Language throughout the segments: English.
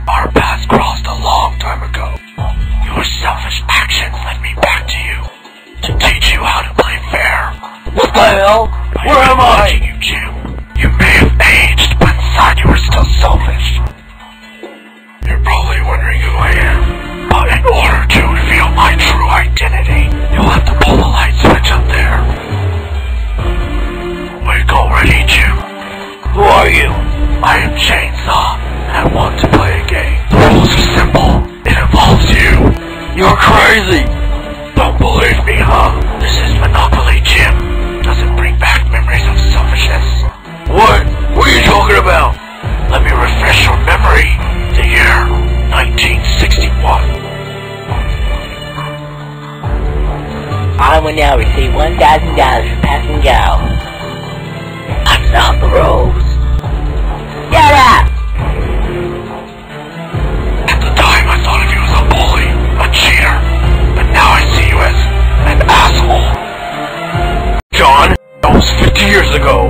Our paths crossed a long time ago. Your selfish actions led me back to you to teach you how to play fair. What the hell? Where am I? You, Jim. You may have aged, but inside you are still selfish. You're probably wondering who I am, but in order to reveal my true identity, you'll have to pull the light switch up there. Wake already, Jim. Who are you? I am Chainsaw, and I want to play a game. The rules are simple. It involves you. You're crazy. Don't believe me, huh? This is Monopoly, Jim. Doesn't bring back memories of selfishness. What? What are you talking about? Let me refresh your memory. The year 1961. I will now receive $1,000 for passing go. I solved the rules. Shut up! At the time, I thought of you as a bully, a cheater, but now I see you as an asshole. John, that was 50 years ago.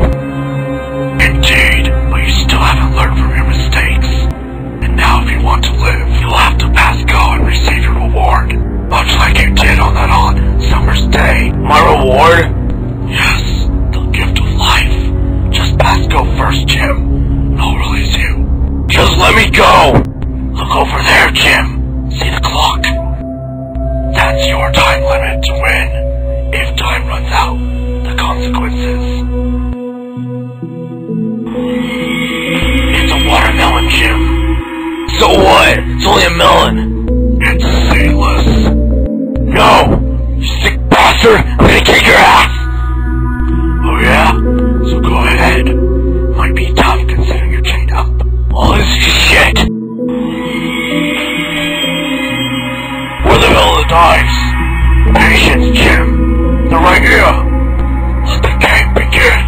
Indeed, but you still haven't learned from your mistakes. And now if you want to live, you'll have to pass go and receive your reward. Much like you did on that hot summer's day. My reward? Yes, the gift of life. Just pass go first, Jim. I'll release you. Just let me go! Look over there, Jim. See the clock? That's your time limit to win. If time runs out, the consequences. It's a watermelon, Jim. So what? It's only a melon. It's seedless. No! You sick bastard! I'm gonna kick your ass! Oh yeah? So go ahead. Might be tough considering you're chained up. All this shit! Where the hell are the dice? Patience, Jim. They're right here. Let the game begin.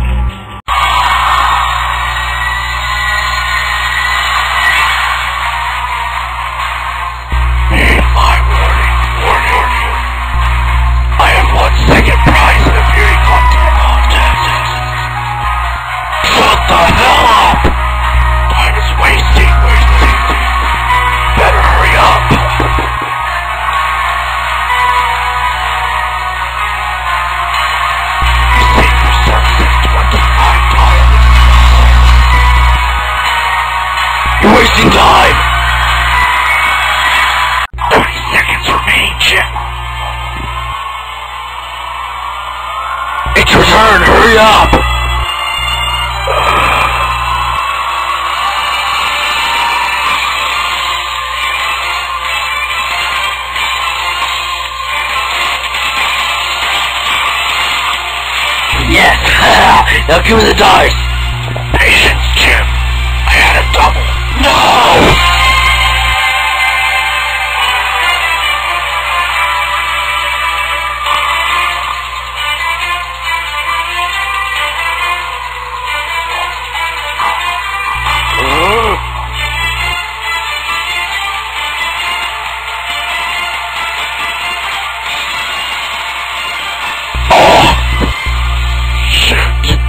Need my warning. I have won second prize in a beauty contest. Shut the hell up! Time is wasting. Better hurry up. You save your services $25. You're wasting time! 30 seconds remain, Jim. It's your turn, hurry up! Yes! Now give me the dice! Patience, Jim. I had a double. No! Shit.